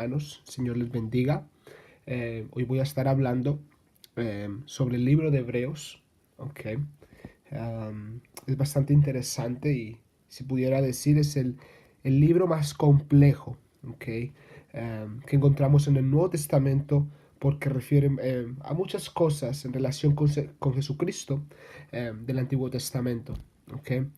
hermanos. Señor les bendiga. Hoy voy a estar hablando sobre el libro de Hebreos. Ok. Es bastante interesante y si pudiera decir es el libro más complejo, ok, que encontramos en el Nuevo Testamento porque refiere a muchas cosas en relación con Jesucristo del Antiguo Testamento. Okay.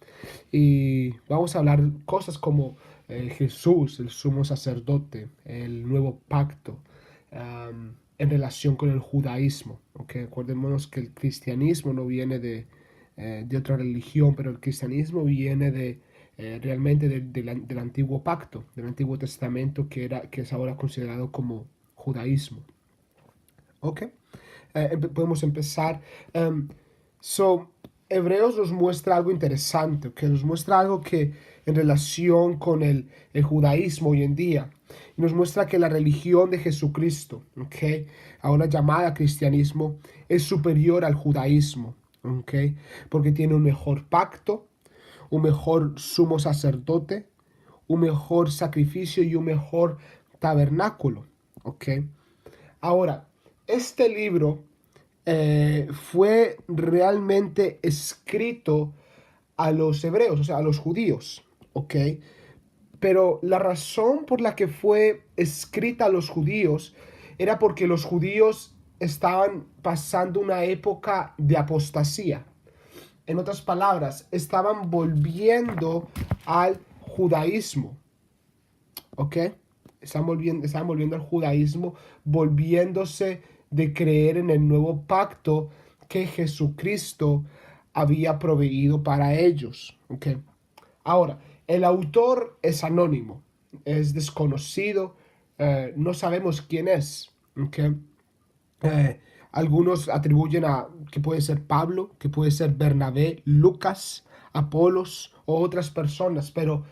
Y vamos a hablar cosas como Jesús, el sumo sacerdote, el nuevo pacto, en relación con el judaísmo. Okay. Acordémonos que el cristianismo no viene de otra religión, pero el cristianismo viene realmente del antiguo pacto, del Antiguo Testamento, que es ahora considerado como judaísmo. Ok. Podemos empezar. Um, so, Hebreos nos muestra algo interesante, que nos muestra algo que en relación con el judaísmo hoy en día, nos muestra que la religión de Jesucristo, okay, ahora llamada cristianismo, es superior al judaísmo, okay, porque tiene un mejor pacto, un mejor sumo sacerdote, un mejor sacrificio y un mejor tabernáculo, okay. Ahora, este libro fue realmente escrito a los hebreos, o sea, a los judíos, ¿ok? Pero la razón por la que fue escrita a los judíos era porque los judíos estaban pasando una época de apostasía. En otras palabras, estaban volviendo al judaísmo, ¿ok? Estaban volviendo al judaísmo, volviéndose de creer en el nuevo pacto que Jesucristo había proveído para ellos, ¿ok? Ahora, el autor es anónimo, es desconocido, no sabemos quién es, ¿ok? Eh, Algunos atribuyen a que puede ser Pablo, que puede ser Bernabé, Lucas, Apolos o otras personas, pero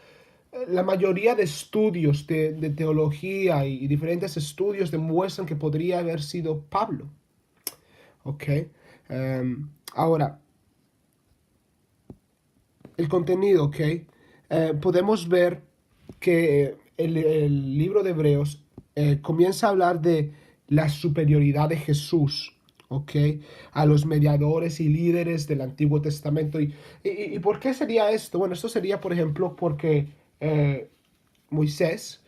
la mayoría de estudios de teología y diferentes estudios demuestran que podría haber sido Pablo. Ok. Ahora, el contenido, ok. Podemos ver que el libro de Hebreos comienza a hablar de la superioridad de Jesús, ok, a los mediadores y líderes del Antiguo Testamento. ¿Y por qué sería esto? Bueno, esto sería, por ejemplo, porque eh, Moisés,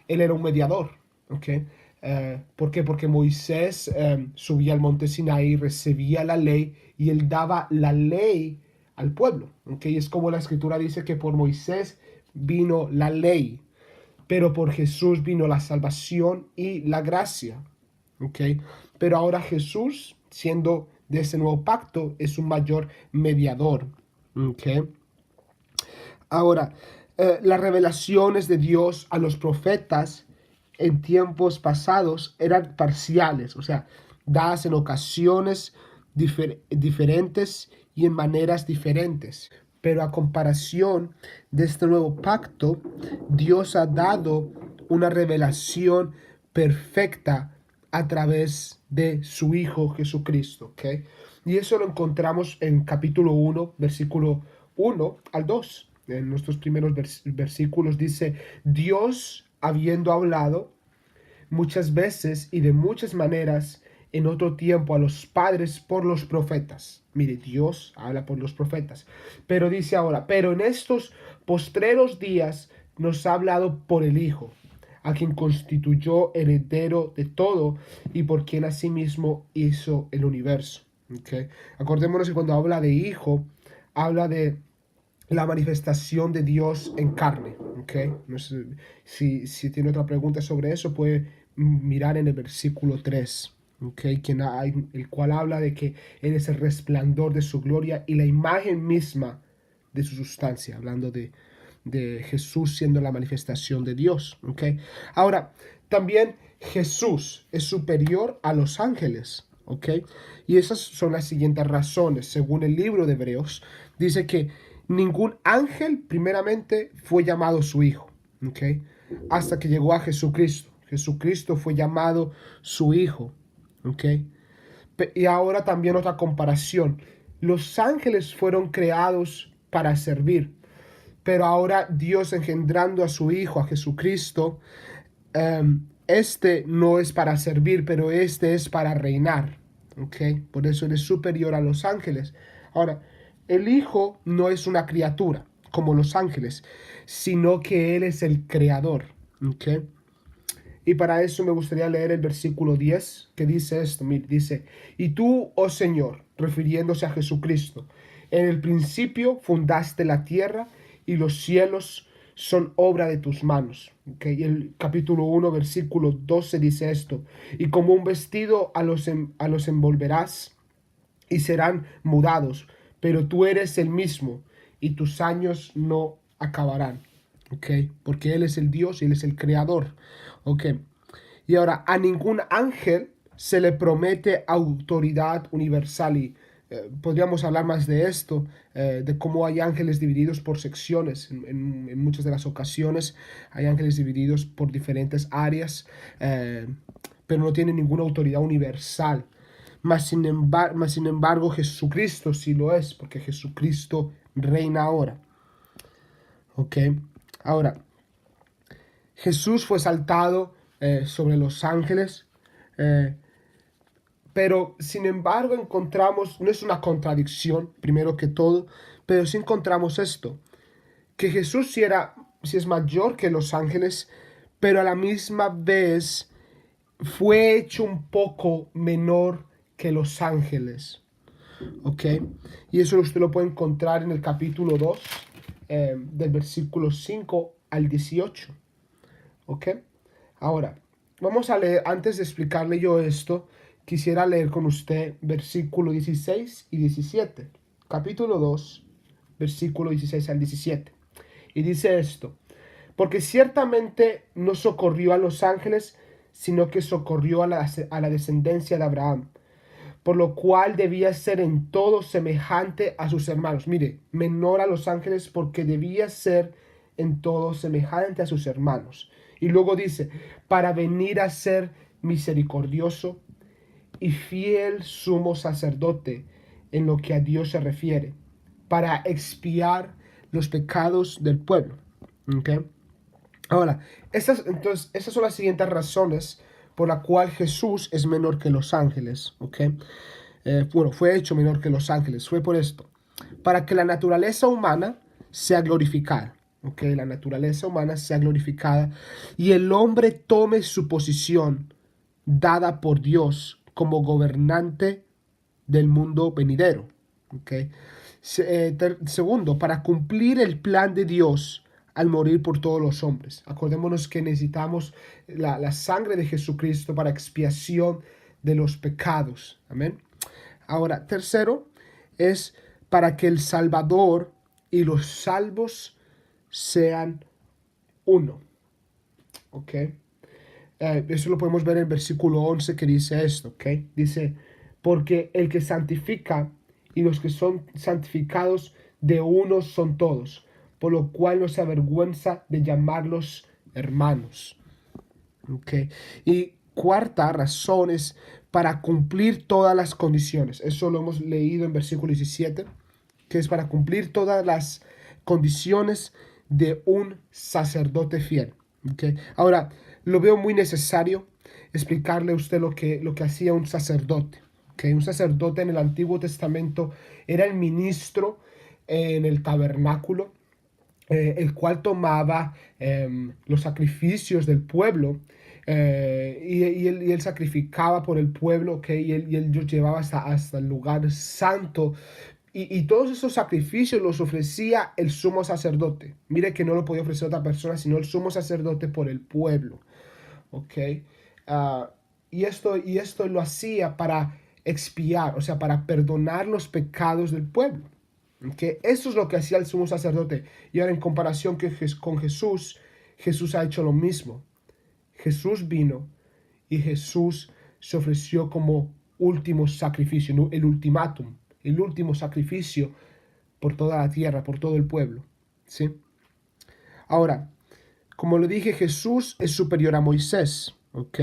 él era un mediador, ¿ok? ¿Por qué? Porque Moisés subía al monte Sinaí, recibía la ley y él daba la ley al pueblo, ¿ok? Es como la escritura dice que por Moisés vino la ley, pero por Jesús vino la salvación y la gracia, ¿ok? Pero ahora Jesús, siendo de ese nuevo pacto, es un mayor mediador, ¿ok? Ahora, las revelaciones de Dios a los profetas en tiempos pasados eran parciales, o sea, dadas en ocasiones diferentes y en maneras diferentes. Pero a comparación de este nuevo pacto, Dios ha dado una revelación perfecta a través de su Hijo Jesucristo. ¿Okay? Y eso lo encontramos en capítulo 1, versículo 1 al 2. En nuestros primeros versículos dice, Dios habiendo hablado muchas veces y de muchas maneras en otro tiempo a los padres por los profetas. Mire, Dios habla por los profetas. Pero dice ahora, pero en estos postreros días nos ha hablado por el Hijo, a quien constituyó heredero de todo y por quien asimismo hizo el universo. ¿Okay? Acordémonos que cuando habla de Hijo, habla de la manifestación de Dios en carne. ¿Okay? No sé, si tiene otra pregunta sobre eso, puede mirar en el versículo 3. ¿Okay? El cual habla de que Él es el resplandor de su gloria y la imagen misma de su sustancia, hablando de Jesús siendo la manifestación de Dios. ¿Okay? Ahora, también Jesús es superior a los ángeles. ¿Okay? Y esas son las siguientes razones. Según el libro de Hebreos, dice que ningún ángel primeramente fue llamado su hijo, ¿okay? Hasta que llegó a Jesucristo. Jesucristo fue llamado su hijo, ¿okay? Y ahora también otra comparación. Los ángeles fueron creados para servir, pero ahora Dios engendrando a su hijo, a Jesucristo, este no es para servir, pero este es para reinar. ¿Ok? Por eso Él es superior a los ángeles. Ahora, el Hijo no es una criatura como los ángeles, sino que Él es el creador. ¿Ok? Y para eso me gustaría leer el versículo 10 que dice esto, mire, dice, y tú, oh Señor, refiriéndose a Jesucristo, en el principio fundaste la tierra y los cielos son obra de tus manos. Okay. Y el capítulo 1, versículo 12 dice esto, y como un vestido a los envolverás y serán mudados, pero tú eres el mismo y tus años no acabarán. ¿Ok? Porque Él es el Dios y Él es el creador. ¿Ok? Y ahora, a ningún ángel se le promete autoridad universal y podríamos hablar más de esto, de cómo hay ángeles divididos por secciones. En muchas de las ocasiones hay ángeles divididos por diferentes áreas, pero no tienen ninguna autoridad universal. Mas sin embargo, Jesucristo sí lo es, porque Jesucristo reina ahora. ¿Ok? Ahora, Jesús fue exaltado sobre los ángeles, eh, pero sin embargo encontramos, no es una contradicción, primero que todo, pero sí encontramos esto, que Jesús sí es mayor que los ángeles, pero a la misma vez fue hecho un poco menor que los ángeles. ¿Ok? Y eso usted lo puede encontrar en el capítulo 2, del versículo 5 al 18. ¿Ok? Ahora, vamos a leer, antes de explicarle yo esto, quisiera leer con usted versículo 16 y 17. Capítulo 2, versículo 16 al 17. Y dice esto, porque ciertamente no socorrió a los ángeles, sino que socorrió a la descendencia de Abraham, por lo cual debía ser en todo semejante a sus hermanos. Mire, menor a los ángeles porque debía ser en todo semejante a sus hermanos. Y luego dice, para venir a ser misericordioso y fiel sumo sacerdote en lo que a Dios se refiere, para expiar los pecados del pueblo. ¿Okay? Ahora, esas son las siguientes razones por la cual Jesús es menor que los ángeles. ¿Okay? Bueno, fue hecho menor que los ángeles. Fue por esto. Para que la naturaleza humana sea glorificada. ¿Okay? La naturaleza humana sea glorificada y el hombre tome su posición dada por Dios como gobernante del mundo venidero. ¿Okay? Segundo, para cumplir el plan de Dios al morir por todos los hombres. Acordémonos que necesitamos la sangre de Jesucristo para expiación de los pecados. Amén. Ahora, tercero, es para que el Salvador y los salvos sean uno. ¿Ok? Eso lo podemos ver en el versículo 11 que dice esto, ¿ok? Dice, porque el que santifica y los que son santificados de uno son todos, por lo cual no se avergüenza de llamarlos hermanos. ¿Ok? Y cuarta razón es para cumplir todas las condiciones. Eso lo hemos leído en versículo 17, que es para cumplir todas las condiciones de un sacerdote fiel. ¿Okay? Ahora, lo veo muy necesario explicarle a usted lo que hacía un sacerdote. ¿Okay? Un sacerdote en el Antiguo Testamento era el ministro en el tabernáculo, el cual tomaba los sacrificios del pueblo, y él sacrificaba por el pueblo, ¿okay? Y él los llevaba hasta el lugar santo. Y todos esos sacrificios los ofrecía el sumo sacerdote. Mire que no lo podía ofrecer otra persona, sino el sumo sacerdote por el pueblo. ¿Ok? Y esto lo hacía para expiar, o sea, para perdonar los pecados del pueblo. ¿Ok? Eso es lo que hacía el sumo sacerdote. Y ahora en comparación con Jesús, Jesús ha hecho lo mismo. Jesús vino y Jesús se ofreció como último sacrificio, ¿no? El ultimátum, el último sacrificio por toda la tierra, por todo el pueblo. ¿Sí? Ahora, como lo dije, Jesús es superior a Moisés. ¿Ok?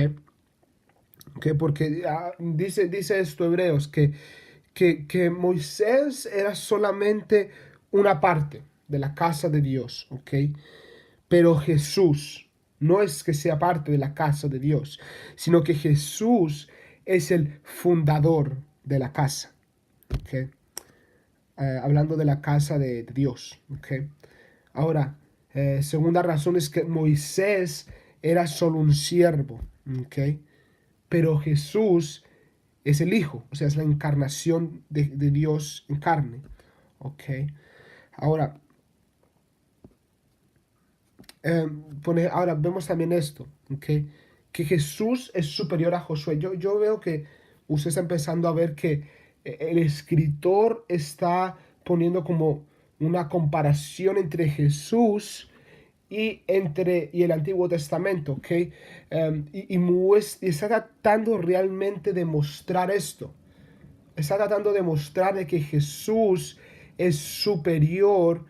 Porque dice esto Hebreos, que Moisés era solamente una parte de la casa de Dios. ¿Ok? Pero Jesús no es que sea parte de la casa de Dios, sino que Jesús es el fundador de la casa. ¿Okay? Hablando de la casa de Dios. ¿Okay? Ahora, segunda razón es que Moisés era solo un siervo. ¿Okay? Pero Jesús es el Hijo, o sea, es la encarnación de Dios en carne. ¿Ok? Ahora, ahora vemos también esto, ¿ok? Que Jesús es superior a Josué. Yo veo que usted está empezando a ver que el escritor está poniendo como una comparación entre Jesús y el Antiguo Testamento, ¿ok? Y está tratando realmente de mostrar esto. Está tratando de mostrar de que Jesús es superior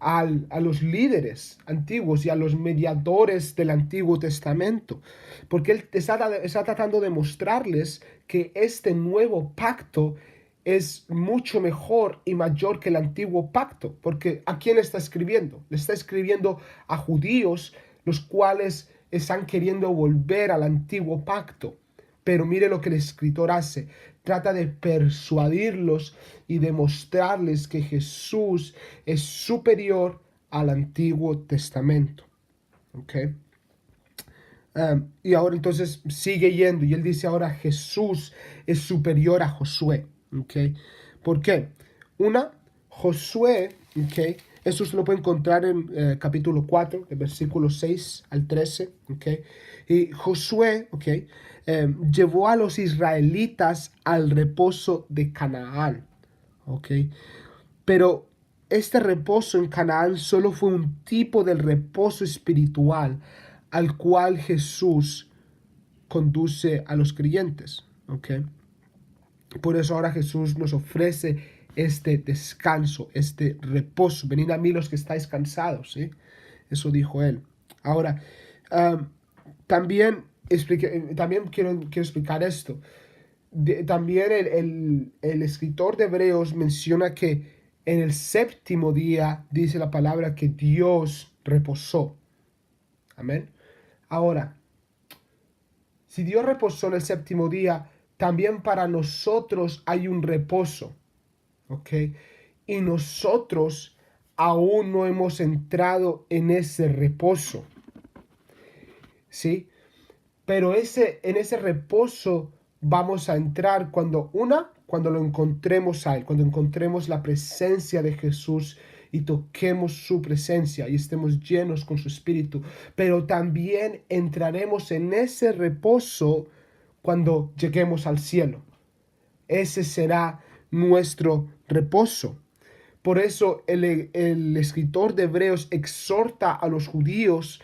a los líderes antiguos y a los mediadores del Antiguo Testamento, porque él está tratando de mostrarles que este nuevo pacto es mucho mejor y mayor que el antiguo pacto, porque ¿a quién está escribiendo? Le está escribiendo a judíos, los cuales están queriendo volver al antiguo pacto. Pero mire lo que el escritor hace. Trata de persuadirlos y demostrarles que Jesús es superior al Antiguo Testamento. ¿Ok? Y ahora entonces sigue yendo y él dice ahora Jesús es superior a Josué. ¿Ok? ¿Por qué? Una, Josué, ¿ok? Eso se lo puede encontrar en capítulo 4, de versículos 6 al 13. ¿Ok? Y Josué, ¿ok? Llevó a los israelitas al reposo de Canaán. ¿Ok? Pero este reposo en Canaán solo fue un tipo del reposo espiritual al cual Jesús conduce a los creyentes. ¿Ok? Por eso ahora Jesús nos ofrece este descanso, este reposo. Venid a mí los que estáis cansados. ¿Sí? Eso dijo él. Ahora, um, también, también quiero explicar esto. También el escritor de Hebreos menciona que en el séptimo día dice la palabra que Dios reposó. Amén. Ahora, si Dios reposó en el séptimo día, también para nosotros hay un reposo. ¿Ok? Y nosotros aún no hemos entrado en ese reposo. ¿Sí? Pero en ese reposo vamos a entrar cuando lo encontremos a Él, cuando encontremos la presencia de Jesús y toquemos su presencia y estemos llenos con su espíritu. Pero también entraremos en ese reposo cuando lleguemos al cielo. Ese será nuestro reposo. Por eso el escritor de Hebreos exhorta a los judíos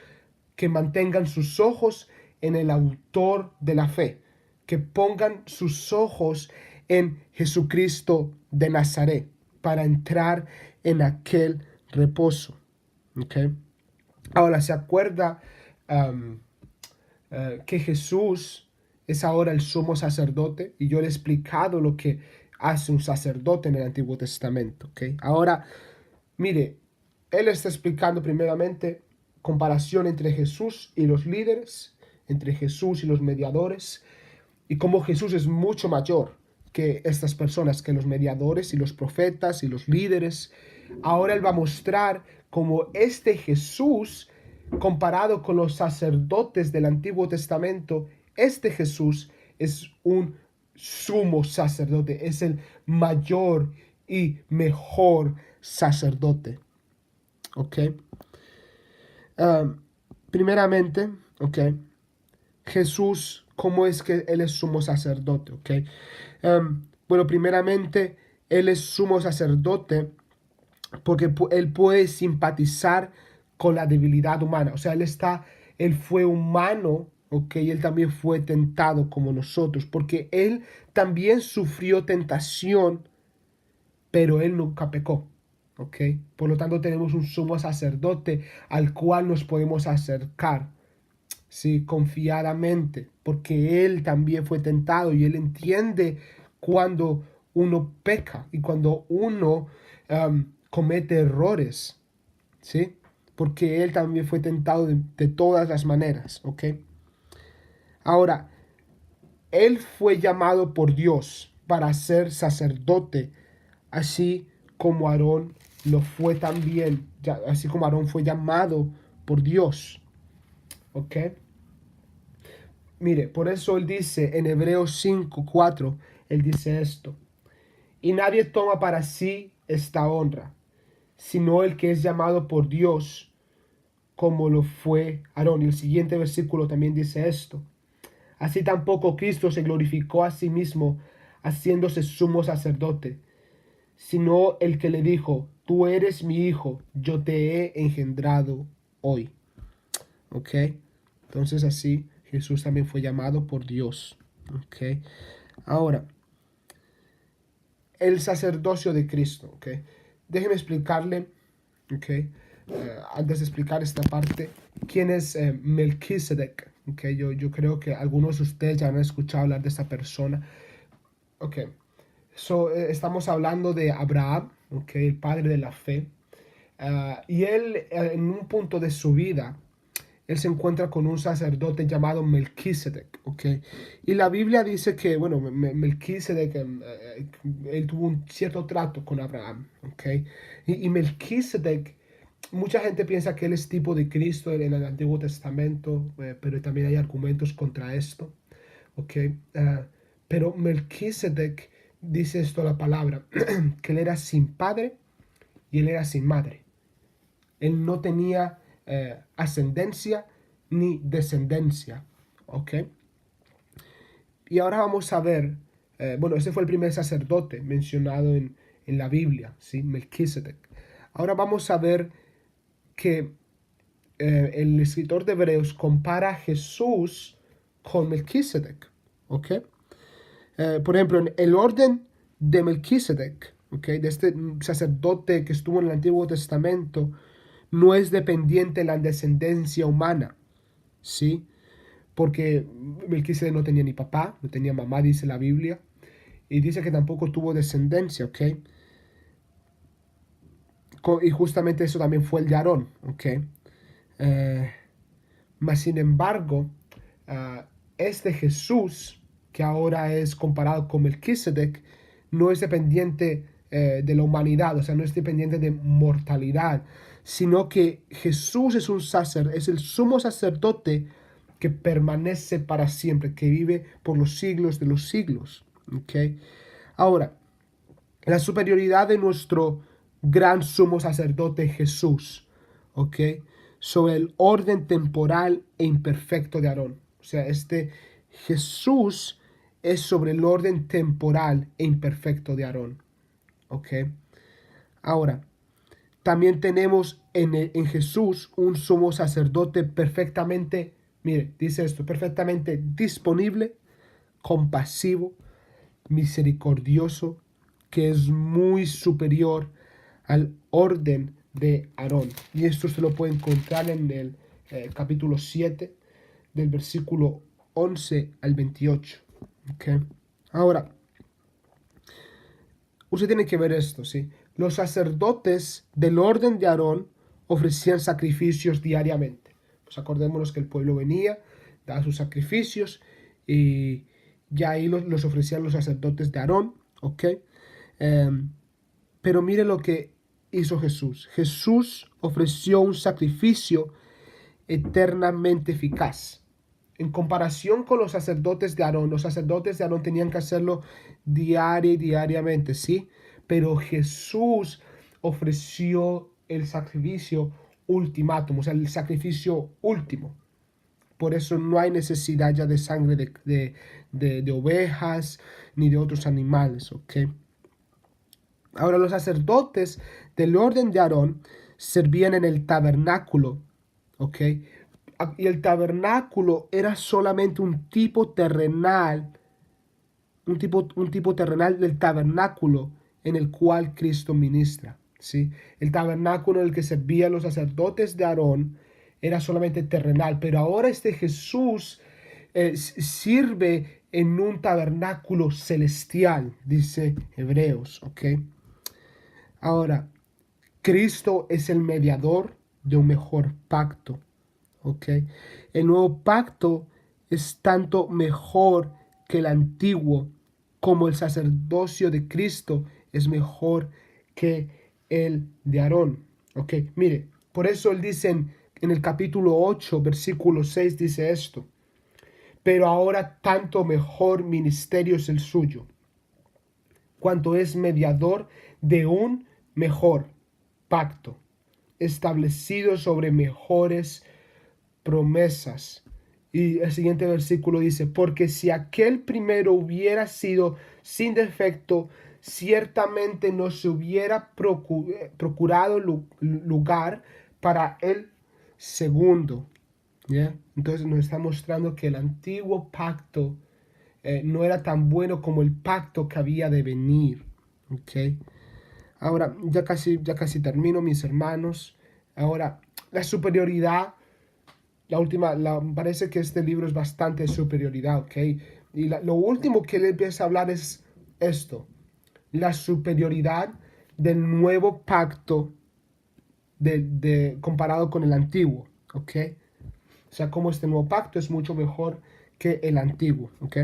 que mantengan sus ojos en el autor de la fe, que pongan sus ojos en Jesucristo de Nazaret para entrar en aquel reposo. ¿Okay? Ahora, ¿se acuerda um, que Jesús es ahora el sumo sacerdote? Y yo le he explicado lo que hace un sacerdote en el Antiguo Testamento. ¿Okay? Ahora, mire, él está explicando primeramente comparación entre Jesús y los líderes, entre Jesús y los mediadores, y cómo Jesús es mucho mayor que estas personas, que los mediadores y los profetas y los líderes. Ahora él va a mostrar cómo este Jesús, comparado con los sacerdotes del Antiguo Testamento, este Jesús es un sumo sacerdote, es el mayor y mejor sacerdote. ¿Ok? Um, primeramente, ¿ok? Jesús, ¿cómo es que Él es sumo sacerdote? ¿Ok? Bueno, primeramente, Él es sumo sacerdote porque Él puede simpatizar con la debilidad humana. O sea, Él fue humano, ¿ok? Él también fue tentado como nosotros, porque Él también sufrió tentación, pero Él nunca pecó. ¿Ok? Por lo tanto, tenemos un sumo sacerdote al cual nos podemos acercar, ¿sí? Confiadamente, porque Él también fue tentado y Él entiende cuando uno peca y cuando uno comete errores, ¿sí? porque él también fue tentado de todas las maneras, ¿ok? Ahora, él fue llamado por Dios para ser sacerdote, así como Aarón lo fue también, así como Aarón fue llamado por Dios, ¿ok? Mire, por eso él dice en Hebreos 5:4, él dice esto: y nadie toma para sí esta honra, sino el que es llamado por Dios, como lo fue Aarón. Y el siguiente versículo también dice esto: así tampoco Cristo se glorificó a sí mismo, haciéndose sumo sacerdote, sino el que le dijo: tú eres mi hijo, yo te he engendrado hoy. ¿Ok? Entonces así Jesús también fue llamado por Dios. ¿Ok? Ahora, el sacerdocio de Cristo. ¿Ok? Déjeme explicarle, ¿ok? Antes de explicar esta parte, ¿quién es Melquisedec? ¿Ok? Yo creo que algunos de ustedes ya han escuchado hablar de esta persona. ¿Ok? Estamos hablando de Abraham, ¿ok? El padre de la fe. Y él, en un punto de su vida, él se encuentra con un sacerdote llamado Melquisedec, ¿ok? Y la Biblia dice que, bueno, Melquisedec, él tuvo un cierto trato con Abraham, ¿ok? Y Melquisedec, mucha gente piensa que él es tipo de Cristo en el Antiguo Testamento, pero también hay argumentos contra esto, ¿ok? Pero Melquisedec dice esto la palabra, que él era sin padre y él era sin madre. Él no tenía ascendencia ni descendencia. ¿Ok? Y ahora vamos a ver, bueno, ese fue el primer sacerdote mencionado en la Biblia, ¿sí? Melquisedec. Ahora vamos a ver que el escritor de Hebreos compara a Jesús con Melquisedec. ¿Ok? Por ejemplo, en el orden de Melquisedec, ¿ok? De este sacerdote que estuvo en el Antiguo Testamento, no es dependiente de la descendencia humana, ¿sí? Porque Melquisedec no tenía ni papá, no tenía mamá, dice la Biblia, y dice que tampoco tuvo descendencia, ¿ok? Y justamente eso también fue el de Aarón, ¿ok? Eh, Mas sin embargo, uh, este Jesús, que ahora es comparado con Melquisedec, no es dependiente de la humanidad, o sea, no es dependiente de mortalidad, sino que Jesús es es el sumo sacerdote que permanece para siempre, que vive por los siglos de los siglos. ¿Okay? Ahora, la superioridad de nuestro gran sumo sacerdote Jesús, ¿ok? Sobre el orden temporal e imperfecto de Aarón. O sea, este Jesús es sobre el orden temporal e imperfecto de Aarón, ¿ok? Ahora, también tenemos en Jesús un sumo sacerdote perfectamente, mire, dice esto, perfectamente disponible, compasivo, misericordioso, que es muy superior al orden de Aarón. Y esto se lo puede encontrar en el capítulo 7, del versículo 11 al 28. ¿Okay? Ahora, usted tiene que ver esto, ¿sí? Los sacerdotes del orden de Aarón ofrecían sacrificios diariamente. Pues acordémonos que el pueblo venía, daba sus sacrificios y ya ahí los ofrecían los sacerdotes de Aarón, ¿ok? Pero mire lo que hizo Jesús. Jesús ofreció un sacrificio eternamente eficaz. En comparación con los sacerdotes de Aarón, los sacerdotes de Aarón tenían que hacerlo diariamente, ¿sí? Pero Jesús ofreció el sacrificio ultimátum, o sea, el sacrificio último. Por eso no hay necesidad ya de sangre de ovejas ni de otros animales, ¿ok? Ahora los sacerdotes del orden de Aarón servían en el tabernáculo, ¿ok? Y el tabernáculo era solamente un tipo terrenal, un tipo terrenal del tabernáculo en el cual Cristo ministra, ¿sí? El tabernáculo en el que servían los sacerdotes de Aarón era solamente terrenal, pero ahora este Jesús sirve en un tabernáculo celestial, dice Hebreos, ¿ok? Ahora, Cristo es el mediador de un mejor pacto. ¿Ok? El nuevo pacto es tanto mejor que el antiguo, como el sacerdocio de Cristo es mejor que el de Aarón. ¿Ok? Mire, por eso él dice en el capítulo 8, versículo 6, dice esto. Pero ahora tanto mejor ministerio es el suyo, cuanto es mediador de un mejor pacto, establecido sobre mejores promesas. Y el siguiente versículo dice, porque si aquel primero hubiera sido sin defecto, ciertamente no se hubiera procurado lugar para el segundo. ¿Ya? Entonces nos está mostrando que el antiguo pacto no era tan bueno como el pacto que había de venir. ¿Ok? Ahora, ya casi termino, mis hermanos. Ahora, la superioridad, parece que este libro es bastante superioridad, ¿ok? Y lo último que le empieza a hablar es esto, la superioridad del nuevo pacto comparado con el antiguo, ¿ok? O sea, como este nuevo pacto es mucho mejor que el antiguo, ¿ok?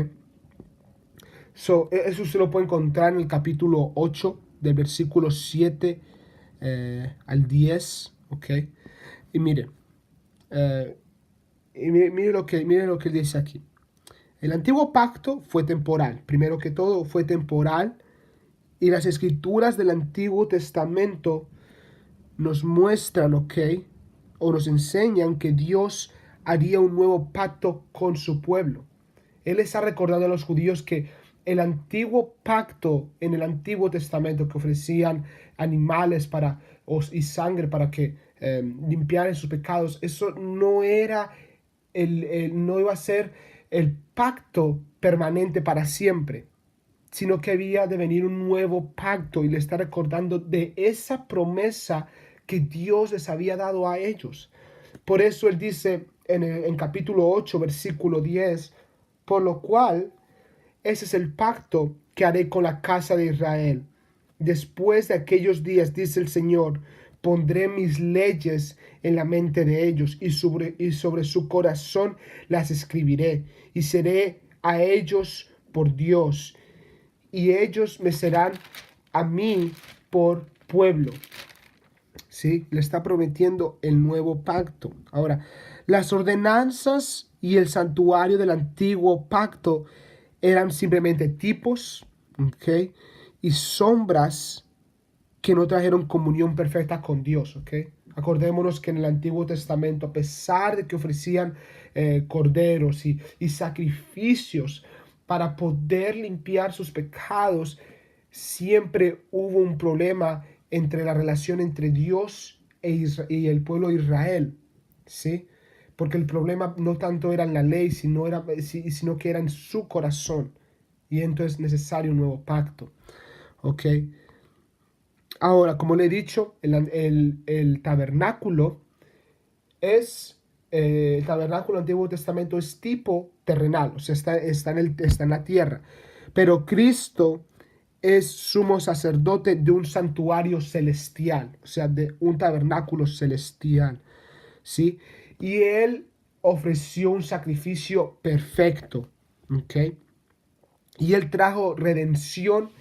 Eso se lo puede encontrar en el capítulo 8, del versículo 7 al 10, ¿ok? Y mire, eh, mire lo que él dice aquí. El antiguo pacto fue temporal, primero que todo fue temporal, y las escrituras del Antiguo Testamento nos muestran, ¿ok? O nos enseñan que Dios haría un nuevo pacto con su pueblo. Él está recordando a los judíos que el antiguo pacto en el Antiguo Testamento, que ofrecían animales y sangre para que limpiaran sus pecados, eso no era no iba a ser el pacto permanente para siempre, sino que había de venir un nuevo pacto, y le está recordando de esa promesa que Dios les había dado a ellos. Por eso él dice en capítulo 8, versículo 10, por lo cual ese es el pacto que haré con la casa de Israel. Después de aquellos días, dice el Señor, pondré mis leyes en la mente de ellos, y sobre su corazón las escribiré, y seré a ellos por Dios, y ellos me serán a mí por pueblo. ¿Sí? Le está prometiendo el nuevo pacto. Ahora, las ordenanzas y el santuario del antiguo pacto eran simplemente tipos, ¿ok? Y sombras que no trajeron comunión perfecta con Dios, ¿ok? Acordémonos que en el Antiguo Testamento, a pesar de que ofrecían corderos y sacrificios para poder limpiar sus pecados, siempre hubo un problema entre la relación entre Dios y el pueblo de Israel, ¿sí? Porque el problema no tanto era en la ley, sino que era en su corazón. Y entonces es necesario un nuevo pacto, ¿ok? Ahora, como le he dicho, el tabernáculo el tabernáculo del Antiguo Testamento es tipo terrenal, o sea, está en la tierra. Pero Cristo es sumo sacerdote de un santuario celestial, o sea, de un tabernáculo celestial, ¿sí? Y Él ofreció un sacrificio perfecto, ¿ok? Y Él trajo redención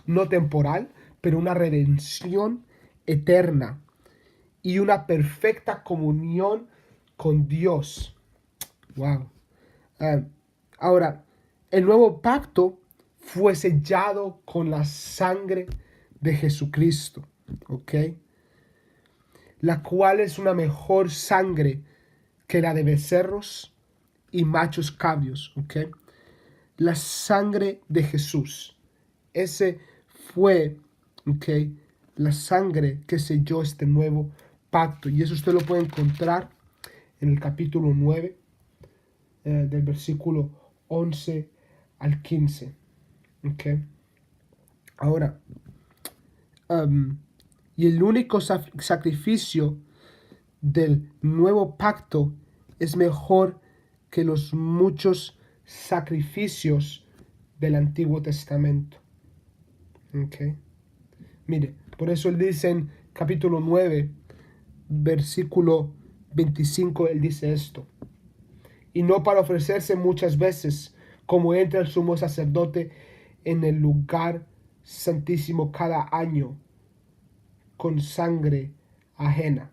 no temporal, pero una redención eterna y una perfecta comunión con Dios. Wow. Ah, ahora, el nuevo pacto fue sellado con la sangre de Jesucristo, ¿ok? La cual es una mejor sangre que la de becerros y machos cabríos, ¿ok? La sangre de Jesús. Ese fue, ¿ok? La sangre que selló este nuevo pacto. Y eso usted lo puede encontrar en el capítulo 9, del versículo 11 al 15. ¿Ok? Ahora, um, y el único sacrificio del nuevo pacto es mejor que los muchos sacrificios del Antiguo Testamento. ¿Ok? Mire, por eso él dice en capítulo 9, versículo 25, él dice esto: y no para ofrecerse muchas veces, como entra el sumo sacerdote en el lugar santísimo cada año con sangre ajena.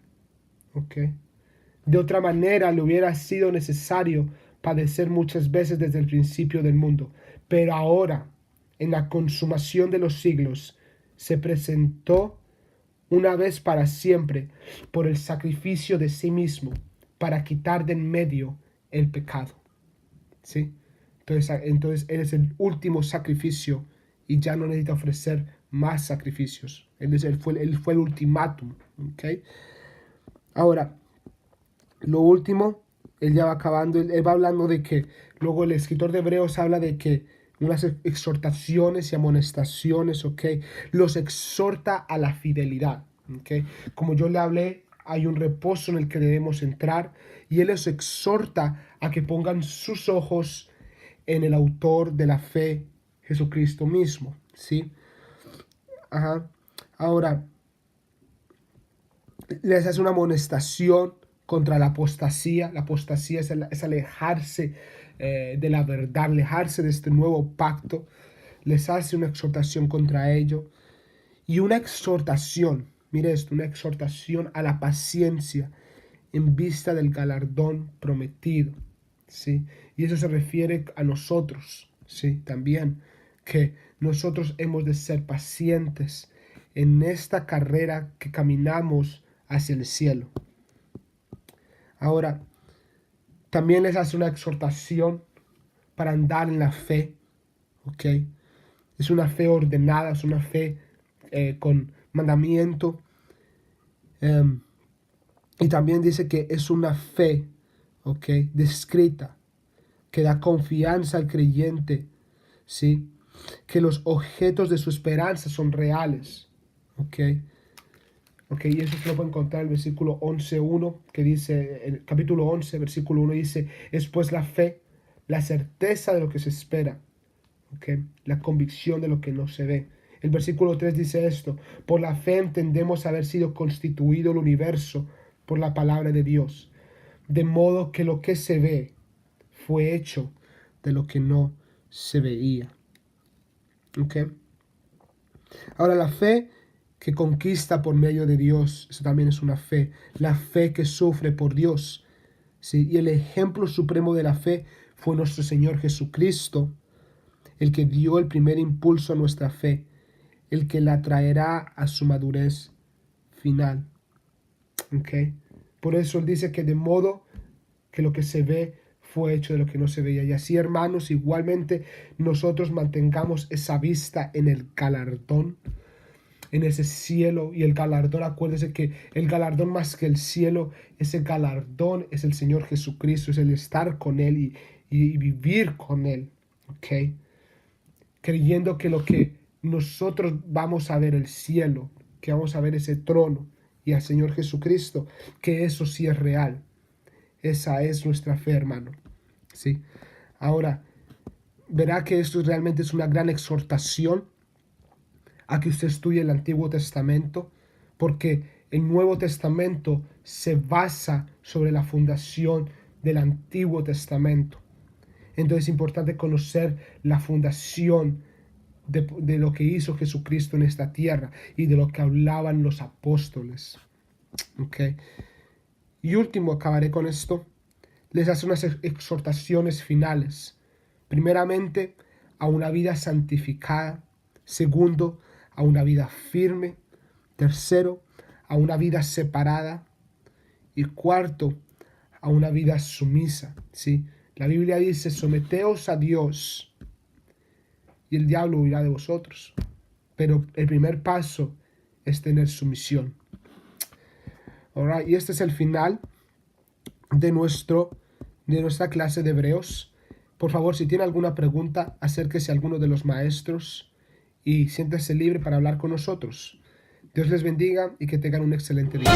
¿Ok? De otra manera le hubiera sido necesario padecer muchas veces desde el principio del mundo. Pero ahora, en la consumación de los siglos, se presentó una vez para siempre por el sacrificio de sí mismo para quitar de en medio el pecado. ¿Sí? Entonces Él es el último sacrificio y ya no necesita ofrecer más sacrificios. Él fue el ultimátum. ¿Okay? Ahora, lo último, él ya va acabando, él va hablando de que, luego el escritor de Hebreos habla de que unas exhortaciones y amonestaciones, ¿ok? Los exhorta a la fidelidad, ¿ok? Como yo le hablé, hay un reposo en el que debemos entrar y él les exhorta a que pongan sus ojos en el autor de la fe, Jesucristo mismo, ¿sí? Ajá. Ahora, les hace una amonestación contra la apostasía. La apostasía es alejarse de la verdad, alejarse de este nuevo pacto. Les hace una exhortación contra ello. Y una exhortación, mire esto, una exhortación a la paciencia en vista del galardón prometido. ¿Sí? Y eso se refiere a nosotros, ¿sí? También, que nosotros hemos de ser pacientes en esta carrera que caminamos hacia el cielo. Ahora, también les hace una exhortación para andar en la fe, ¿ok? Es una fe ordenada, es una fe con mandamiento. Y también dice que es una fe, ¿ok? Descrita, que da confianza al creyente, ¿sí? Que los objetos de su esperanza son reales, ¿ok? Ok, y eso se lo puede encontrar en el versículo 11.1, que dice, el capítulo 11, versículo 1 dice: es pues la fe, la certeza de lo que se espera, ok, la convicción de lo que no se ve. El versículo 3 dice esto: por la fe entendemos haber sido constituido el universo por la palabra de Dios, de modo que lo que se ve fue hecho de lo que no se veía. Ok. Ahora, la fe que conquista por medio de Dios, eso también es una fe. La fe que sufre por Dios, ¿sí? Y el ejemplo supremo de la fe fue nuestro Señor Jesucristo, el que dio el primer impulso a nuestra fe, el que la traerá a su madurez final. ¿Okay? Por eso Él dice que de modo que lo que se ve fue hecho de lo que no se veía. Y así, hermanos, igualmente nosotros mantengamos esa vista en el galardón, en ese cielo. Y el galardón, acuérdese que el galardón más que el cielo, ese galardón es el Señor Jesucristo, es el estar con Él y vivir con Él, ¿ok? Creyendo que lo que nosotros vamos a ver, el cielo, que vamos a ver ese trono y al Señor Jesucristo, que eso sí es real. Esa es nuestra fe, hermano, ¿sí? Ahora, verá que esto realmente es una gran exhortación a que usted estudie el Antiguo Testamento, porque el Nuevo Testamento se basa sobre la fundación del Antiguo Testamento. Entonces es importante conocer la fundación de lo que hizo Jesucristo en esta tierra y de lo que hablaban los apóstoles. ¿Okay? Y último, acabaré con esto. Les hace unas exhortaciones finales. Primeramente, a una vida santificada. Segundo, a una vida firme. Tercero, a una vida separada. Y cuarto, a una vida sumisa. ¿Sí? La Biblia dice: someteos a Dios y el diablo huirá de vosotros. Pero el primer paso es tener sumisión. Alright, y este es el final de nuestra clase de Hebreos. Por favor, si tiene alguna pregunta, acérquese a alguno de los maestros y siéntese libre para hablar con nosotros. Dios les bendiga y que tengan un excelente día.